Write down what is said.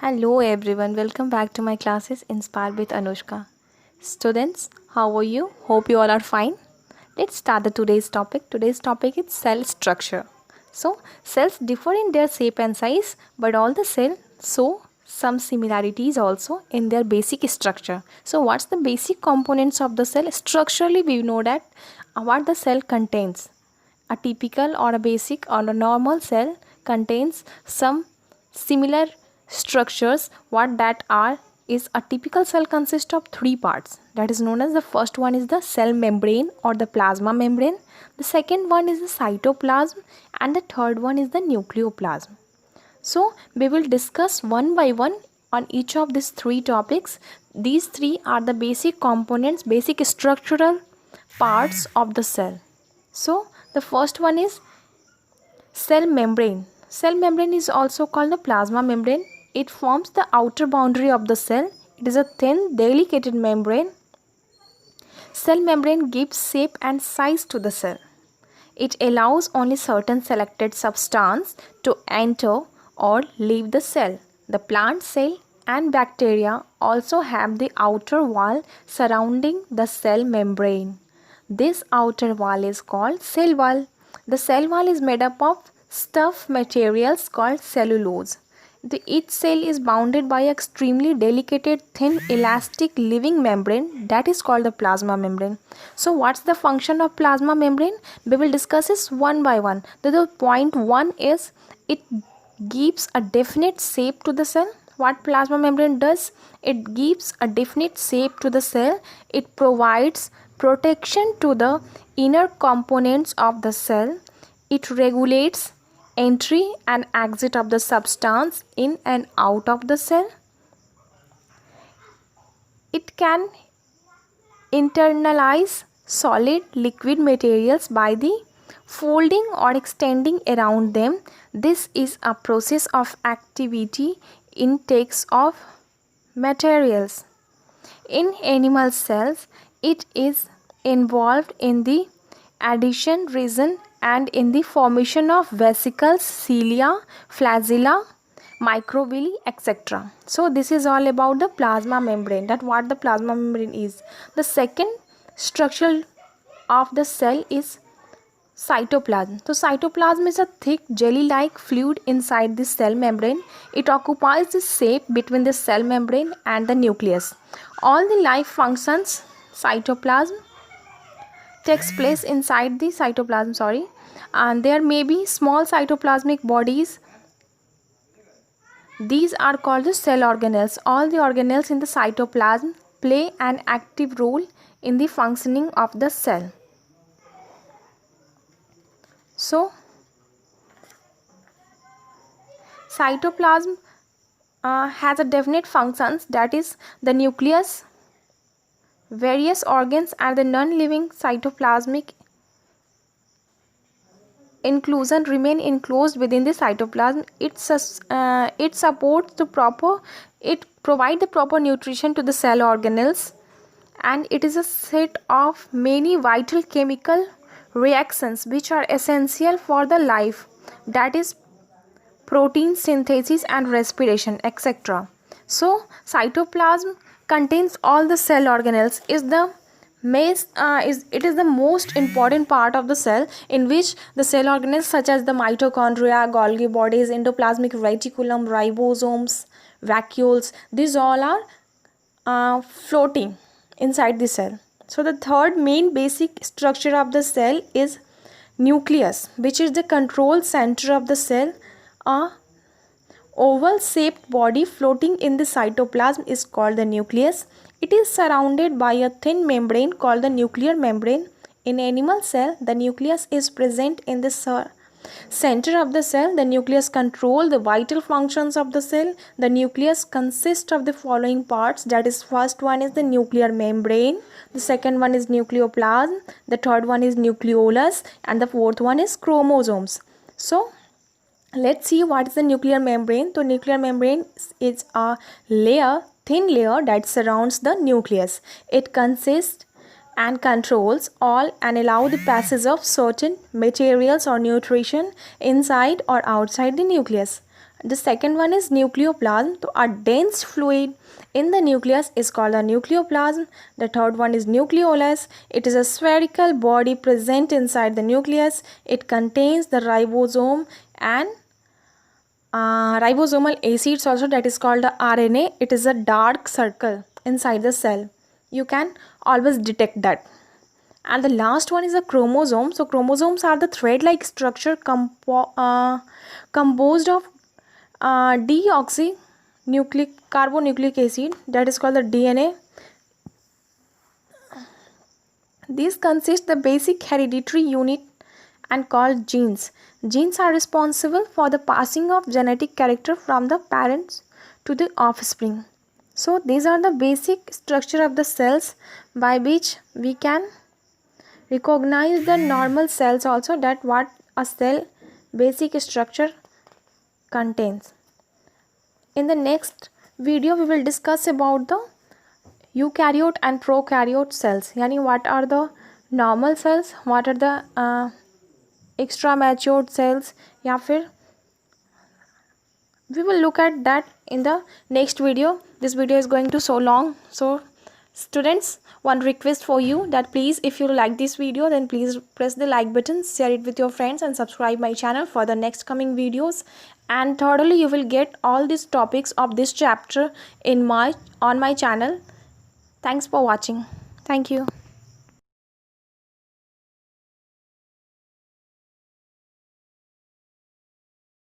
Hello everyone, welcome back to my classes Inspired with Anushka. Students, how are you? Hope you all are fine. Let's start the today's topic. Today's topic is cell structure. So, cells differ in their shape and size, but all the cells show some similarities also in their basic structure. So, what's the basic components of the cell? Structurally, we know that what the cell contains. A typical or a basic or a normal cell contains some similar structures. What that are is a typical cell consists of three parts, that is known as the first one is the cell membrane or the plasma membrane, the second one is the cytoplasm, and the third one is the nucleoplasm. So we will discuss one by one on each of these three topics. These three are the basic components, basic structural parts of the cell. So the first one is cell membrane. Cell membrane is also called the plasma membrane. It forms the outer boundary of the cell. It is a thin, delicate membrane. Cell membrane gives shape and size to the cell. It allows only certain selected substance to enter or leave the cell. The plant cell and bacteria also have the outer wall surrounding the cell membrane. This outer wall is called cell wall. The cell wall is made up of tough materials called cellulose. Each cell is bounded by an extremely delicate, thin, elastic living membrane that is called the plasma membrane. So what's the function of plasma membrane? We will discuss this one by one. The point one is it gives a definite shape to the cell. What plasma membrane does? It gives a definite shape to the cell. It provides protection to the inner components of the cell. It regulates entry and exit of the substance in and out of the cell. It can internalize solid liquid materials by the folding or extending around them. This is a process of activity intakes of materials. In animal cells, it is involved in the adhesion region and in the formation of vesicles, cilia, flagella, microvilli, etc. So this is all about the plasma membrane, that what the plasma membrane is. The second structure of the cell is cytoplasm. So cytoplasm is a thick jelly-like fluid inside the cell membrane. It occupies the shape between the cell membrane and the nucleus. All the life functions cytoplasm takes place inside the cytoplasm, and there may be small cytoplasmic bodies. These are called the cell organelles. All the organelles in the cytoplasm play an active role in the functioning of the cell. So cytoplasm has a definite functions, that is the nucleus, various organs, and the non-living cytoplasmic inclusion remain enclosed within the cytoplasm. It supports the proper, it provides the proper nutrition to the cell organelles, and it is a set of many vital chemical reactions which are essential for the life, that is protein synthesis and respiration, etc. So cytoplasm contains all the cell organelles. It is the most important part of the cell, in which the cell organelles such as the mitochondria, Golgi bodies, endoplasmic reticulum, ribosomes, vacuoles, these all are floating inside the cell. So the third main basic structure of the cell is nucleus, which is the control center of the cell. A oval shaped body floating in the cytoplasm is called the nucleus. It is surrounded by a thin membrane called the nuclear membrane. In animal cell, the nucleus is present in the center of the cell. The nucleus controls the vital functions of the cell. The nucleus consists of the following parts, that is first one is the nuclear membrane, the second one is nucleoplasm, the third one is nucleolus, and the fourth one is chromosomes. So let's see what is the nuclear membrane. So nuclear membrane is a thin layer that surrounds the nucleus. It consists and controls all and allow the passage of certain materials or nutrition inside or outside the nucleus. The second one is nucleoplasm. So a dense fluid in the nucleus is called a nucleoplasm. The third one is nucleolus. It is a spherical body present inside the nucleus. It contains the ribosome and ribosomal acids also, that is called the RNA. It is a dark circle inside the cell. You can always detect that. And the last one is a chromosome. So chromosomes are the thread-like structure composed of deoxycarbonucleic acid, that is called the DNA. These consist the basic hereditary unit and called genes. Genes are responsible for the passing of genetic character from the parents to the offspring. So these are the basic structure of the cells by which we can recognize the normal cells also, that what a cell basic structure contains. In the next video we will discuss about the eukaryote and prokaryote cells, yani what are the normal cells, what are the extra matured cells, या फिर we will look at that in the next video. This video is going to so long, so students, one request for you that please, if you like this video, then please press the like button, share it with your friends and subscribe my channel for the next coming videos. And thirdly, you will get all these topics of this chapter on my channel. Thanks for watching. Thank you.